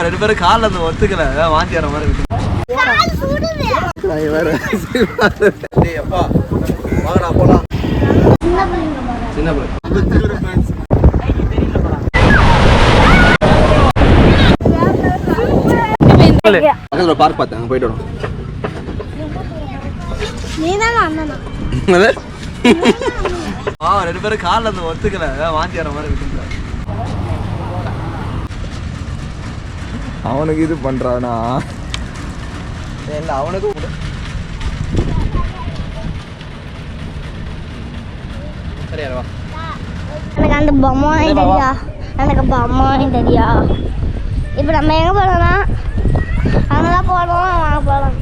ரெண்டு பேரும் காலில் அந்த ஒத்துக்கல வாந்தி வர மாதிரி இருக்கு. அப்பா வாங்கடா போலாம். சின்ன பக்கத்துல பார்க் பார்த்தேன், போயிட்டு வரோம். ரெண்டு பேரும் காலில் அந்த ஒத்துக்கல வாந்தி வர மாதிரி இருக்கு. அவனுக்கு இது பண்றானா இல்லை அவனுக்கும் சரியா. எனக்கு அந்த பொம்மை தெரியா, எனக்கு பொம்மை தெரியா. இப்போ நம்ம எங்கே போகலாம்னா அங்கெல்லாம் போகலாம், வாங்க போகலாம்.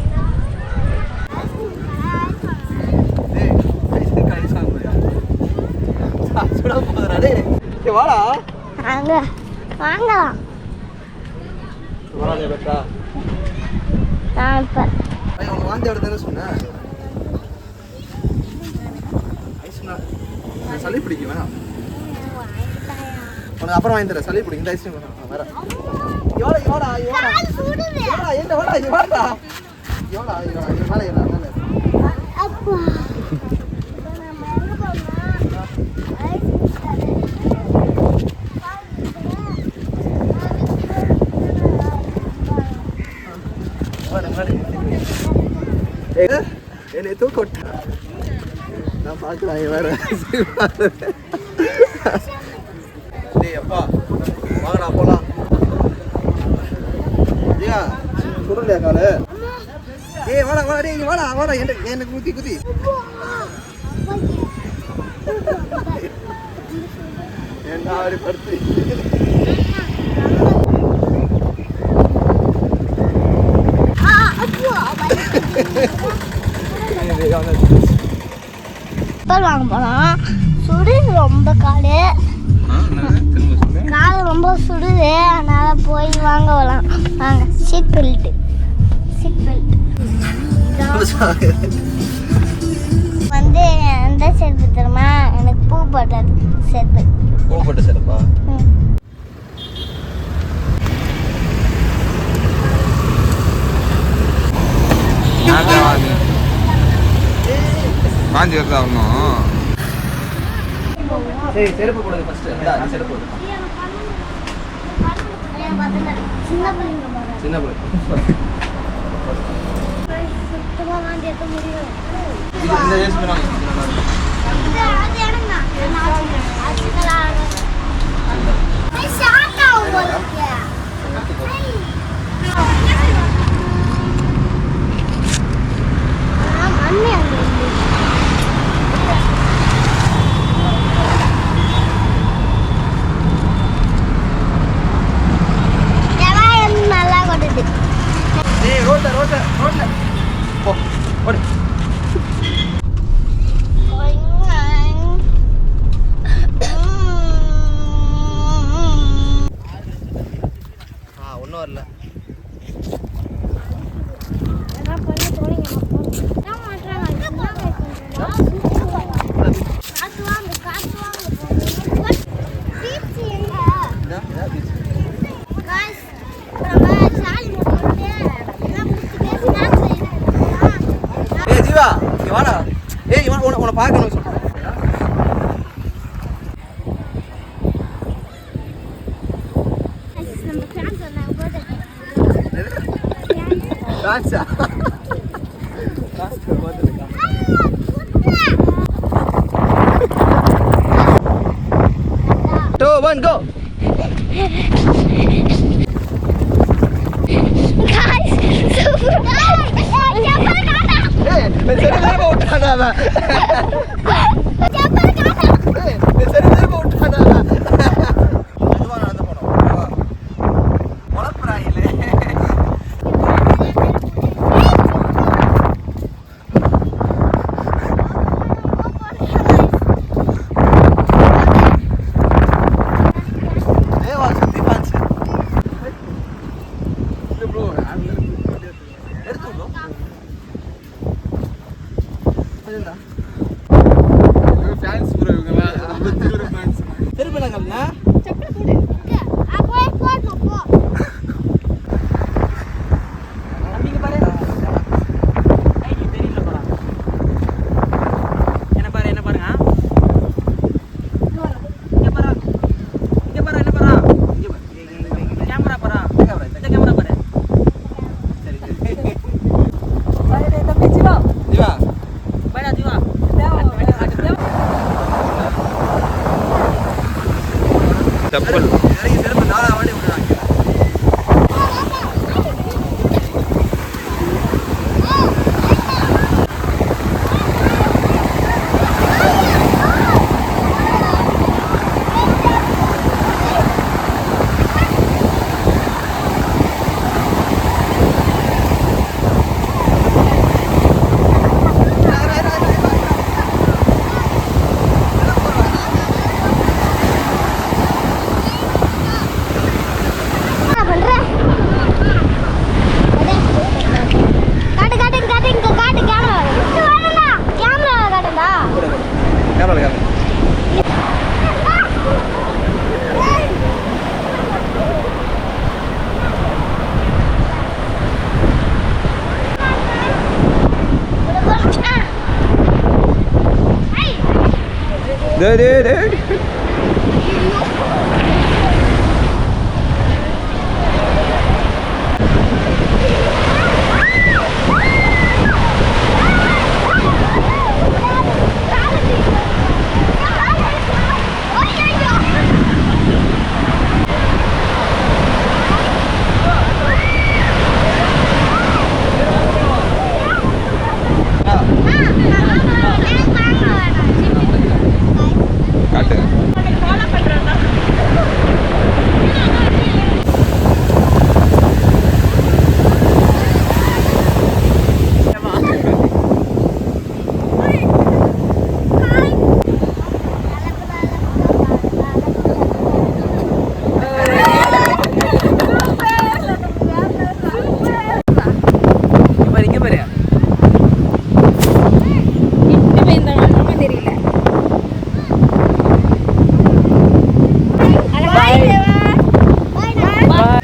வாடா அங்க வாங்கலாம். நான் இப்போ வாந்தி எடுத்தானே சொன்னேன். சளி பிடிக்கும் வேணாம், உனக்கு அப்புறம் வாங்கி தரேன். சளி பிடிக்கும், இந்த ஐஸ்கிரீம் வேணாம். வேற என்னை தூக்கொட்ட நான் பார்க்கலாம். வேற அப்பா வாங்கடா போலாம். ஐயா சுடலையா காலு? வாடா வாடா டேய் வாடா வாடா, எனக்கு குத்தி குத்தி என்ன அவரு படுத்து. வாங்க போலாம். சுடுது ரொம்ப காலு, காலு ரொம்ப சுடுது, அதனால போய் வாங்க போகலாம். வாங்க. சீட் பெல்ட் வந்து எந்த செருப்பு தெரியுமா? எனக்கு பூ போட்டது செருப்பு. பூ போட்ட செருப்பா? வாந்தி வருதா ஒன்றும்? சரி செருப்பு போடுது ஃபர்ஸ்ட். செருப்பு சின்ன பிள்ளை சுத்தமாக வாந்தி எடுக்க முடியும். இந்த ஏசி நல்லா கொட்டுது. ரோட்ல போ ஓடு. ஒன்றும் வரல. ஜீவா வாடா. உன்னை பார்க்கணும் சொல்றேன். டான்ஸா? Two, one, go. Guys, super. fans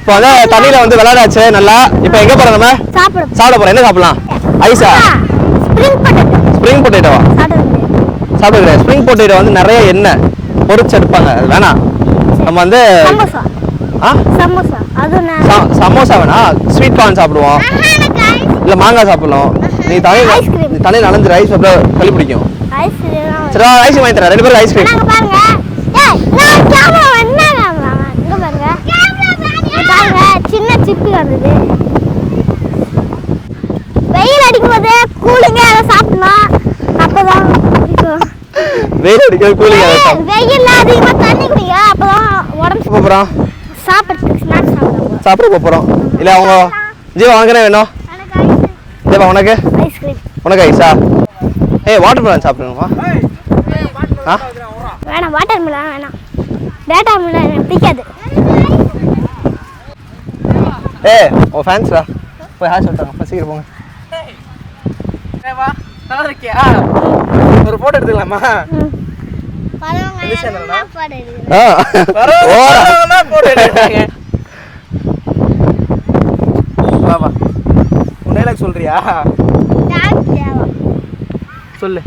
இப்போ வந்து தண்ணியில வந்து விளையாடாச்சு நல்லா. இப்போ எங்க போறோம் நம்ம? சாப்பிட போறோம். என்ன சாப்பிடலாம்? ஐஸா? ஸ்ப்ரிங் பொட்டேட்டோவா? சாப்பிடுறேன். ஸ்ப்ரிங் பொட்டேட்டோ வந்து நிறைய எண்ணெய் பொரிச்சு எடுப்பாங்க, அது வேணாம். நம்ம வந்து சமோசா வேணா, ஸ்வீட் கார்ன் சாப்பிடுவோம், இல்ல மாங்காய் சாப்பிடலாம். நீ தலையில் நனைஞ்சு ஐஸ் சாப்பிட களி பிடிக்கும். சரி ஐஸ் வாங்கி தரேன், 2 பேருக்கு ஐஸ்கிரீம். சின்ன சிப்பி வந்தது. வெயில் அடிக்கும் போது கூலிங்க அதை சாப்பிடலாம், அப்பதான் வெயில் அடிக்கும் கூலிங்க. வெயில் அதிகமா தண்ணி குடிங்க, அப்பதான் உடம்பு போறோம். சாப்பிட போறோம். இல்ல அவங்க ஜீவா உனக்கு என்ன வேணும்? ஜீவா உனக்கு ஐஸ்கிரீம். உனக்கு ஐஸா? ஏய் வாட்டர் மெலன் சாப்பிடுங்கம்மா. வேணாம், வாட்டர் மெலன் வேணாம். வாட்டர் மெலன் எனக்கு பிடிக்காது. ஏய் ஓ ஃபேன்ஸ்டா, போய் ஹாய் சொல்லிட்டாங்க, சீக்கிரம் போங்க. வா, நல்லா இருக்கியா? ஒரு போட்டோ எடுத்துக்கலாமா? உன் சொல்றியா? சொல்லு.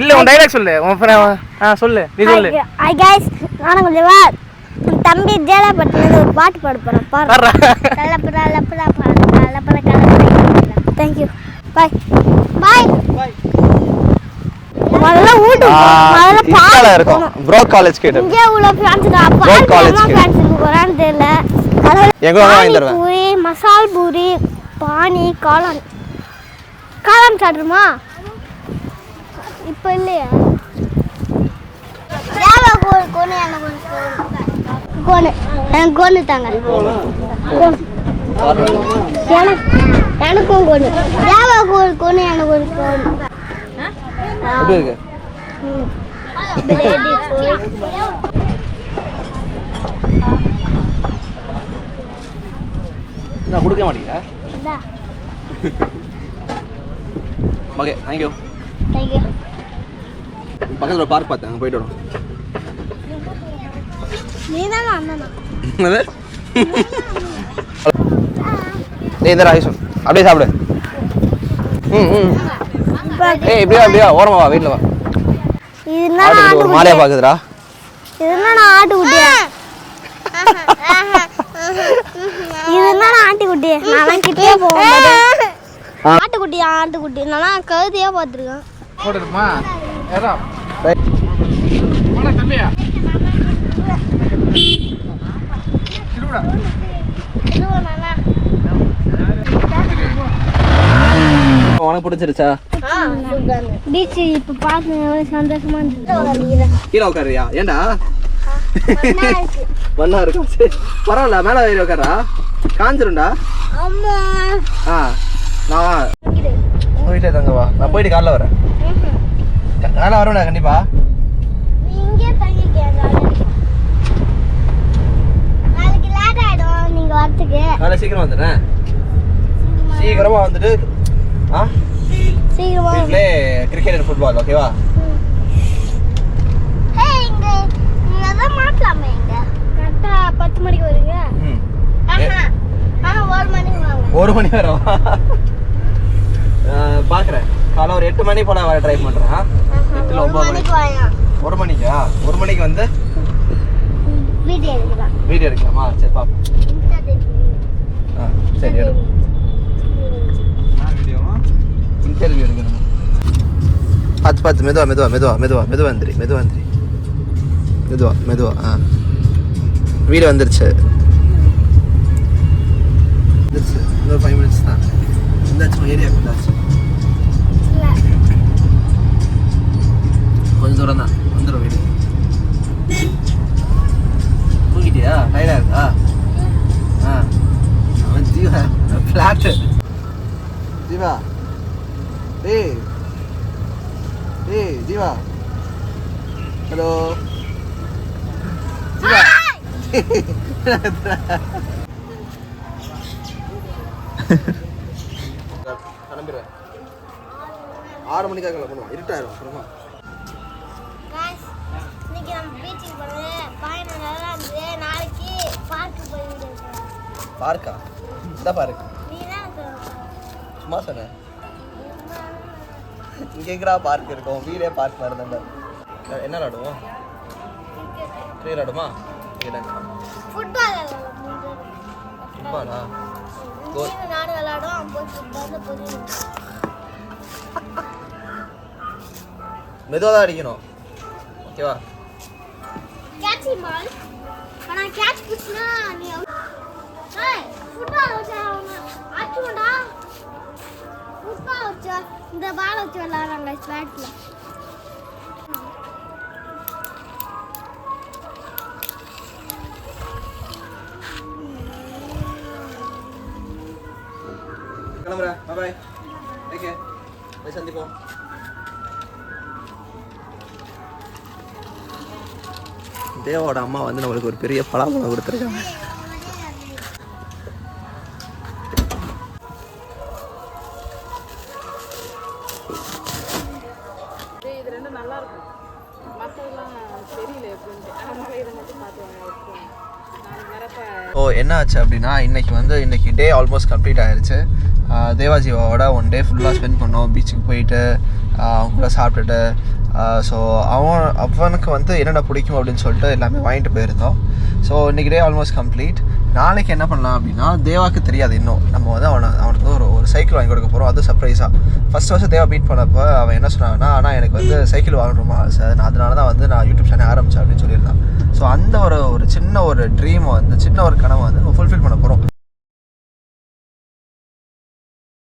இல்ல உன் டைலாக் சொல்லு. சொல்லு, நீ சொல்லு. ஹாய் गाइस, நான் கொஞ்சம் தம்பி ஜேலா பட்டல ஒரு பாட்டு பாட போறேன், பாரு. லப்படா லப்படா பாடா லப்படா கலப்படா. Thank you. Bye. Bye. Bye. முதல்ல ஊட்டு முதல்ல பால இருக்கும். Bro college gate. இங்க உள்ள ஃப்ரெண்ட்ஸ்டா அப்பா காலேஜ் ஃப்ரெண்ட்ஸ் போறான்னு தெரியல. எங்க வாங்கி தருவேன்? பூரி, மசால் பூரி, பானி, காளான். காளான் சாப்பிடுமா? இப்போ இல்லையா? யாவா கோனே எனக்கு கோனு தாங்க. எனக்கும் கோனு. யாவா கோனு எனக்கு ஒரு கோனு. எப்படி இருக்கு? நான் கொடுக்க மாட்டீங்களா? Okay, thank you. பக்கத்துல ஒரு பார்க் பார்த்தேன், அங்கே போயிட்டு வரோம். நீதான் அண்ணனா? ஏய் இந்த ரைஸ் அப்படியே சாப்பிடு. ஏய் இப்படியா ஓரமா வா, வீட்டில் வா. இது ஒரு மாலையா பாக்குதுடா. இது என்ன ஆட்டுக்குட்டியா? இது என்ன ஆட்டுக்குட்டி? நான் கிட்டே போவேன். ஆட்டுக்குட்டி நான் கழுதையா பார்த்துருக்கேன். போடுமா? ஏறா. போடா தம்பியா. திருடா. திருவனானா? உனக்கு பிடிச்சிருச்சா? பீச் இப்ப பார்த்து எவ்வளவு சந்தோஷமா இருந்துச்சு. கீழே உட்காருயா? ஏண்டா மண்ணா இருக்கும். சரி பரவாயில்ல, மேலே ஏறி உட்காரா, காஞ்சிரும்டா. நான் வீட்டிலே தங்க வா, நான் போயிட்டு காலைல வரேன். காலைல வருவேண்ணா கண்டிப்பா. காலைல சீக்கிரமா வந்துடுறேன். சீக்கிரமா வந்துட்டு வீட்டிலே கிரிக்கெட் அண்ட் ஃபுட்பால், ஓகேவா? மாட்டலாமே இங்க கரெக்டா 10 மணிக்கு வருவீங்க. 1 மணி வரும். பார்க்குறேன், காலை ஒரு 8 மணி போல வர ட்ரை பண்ணுறேன். இல்லை 9 மணிக்கு. வாயா 1 மணிக்கா? 1 மணிக்கு வந்து வீடியோ எடுக்கலாம். வீடியோ எடுக்கலாமா? சரி பாப்போம். ஆ சரி எடு. இன்டர்வியூ எடுக்கணும். பார்த்து மெதுவா ஆ வீடு வந்துருச்சு. இன்னொரு 5 minutes தான். வந்தாச்சுமா, ஏரியாவுக்கு வந்தாச்சு. கொஞ்சம் தூரம் தான், வந்துடும் வீடு. தூங்கிட்டியா? டயர்டாக இருக்கா? ஆ அவன் ஜீவா ஃப்ளாட்டு. ஜீவா ஏய் ஜீவா, ஹலோ ஜீவா. கிளம்பிடுவேன். 6 மணிக்காக கிளம்பணும், இருட்டாயிரும் அப்புறமா. இன்னைக்கு நம்ம பீச்சுக்கு போனது பயணம் நல்லா இருந்தது. நாளைக்கு பார்க்கு போயிட்டு பார்க்கா? இந்த பார்க்கு நீ தான் சும்மா சொன்னேன். இங்கே எங்கடா பார்க் இருக்கும்? வீடே பார்க் மாதிரி தான். என்ன விளாடுவோம்? கிரிக்கெட் விளாடுமா? ஃபுட்பால் ஃபுட்பாலா? நாடு விளாடும். போய் மெதுவாக தான் அடிக்கணும், ஓகேவா? கேட்ச் பால். ஆனா கேட்ச் பிடிச்சனா நீ ஏய் ஃபுட்பால் வச்சா ஆச்சுடா. ஃபுட்பால் வச்சா இந்த பால் வச்சு விளையாடுறாங்க பேட்ல. கிளம்புறேன். பாய். ஓகே, போய் சந்திப்போம். தேவாவோட அம்மா வந்து நம்மளுக்கு ஒரு பெரிய பலாப்பழம் கொடுத்துருக்காங்க. இது ரெண்டும் நல்லா இருக்கும். மற்றதெல்லாம் தெரியல எப்படின்ட்டு. அதனால இதை மட்டும் பார்த்துவாங்க. நான் நிரப்ப ஓ என்ன ஆச்சு அப்படின்னா, இன்னைக்கு டே ஆல்மோஸ்ட் கம்ப்ளீட் ஆயிடுச்சு. தேவாஜீவாவோட 1 டே ஃபுல்லாக ஸ்பெண்ட் பண்ணோம். பீச்சுக்கு போயிட்டு அவங்க கூட சாப்பிட்டுட்டு, ஸோ அவனுக்கு வந்து என்னென்ன பிடிக்கும் அப்படின்னு சொல்லிட்டு எல்லாமே வாங்கிட்டு போயிருந்தோம். ஸோ இன்றைக்கி டே ஆல்மோஸ்ட் கம்ப்ளீட். நாளைக்கு என்ன பண்ணலாம் அப்படின்னா, தேவாவுக்கு தெரியாது இன்னும், நம்ம வந்து அவனுக்கு ஒரு சைக்கிள் வாங்கி கொடுக்க போகிறோம். அதுவும் சர்ப்ரைஸாக. ஃபஸ்ட்டு தேவா மீட் பண்ணப்போ அவன் என்ன சொன்னான்னா, ஆனால் எனக்கு வந்து சைக்கிள் வாங்கணுமா சார், நான் அதனால தான் வந்து நான் யூடியூப் சேனல் ஆரம்பித்தேன் அப்படின்னு சொல்லியிருந்தான். ஸோ அந்த ஒரு சின்ன ஒரு ட்ரீமை வந்து, சின்ன ஒரு கனவை வந்து நம்ம ஃபுல்ஃபில் பண்ண போகிறோம்.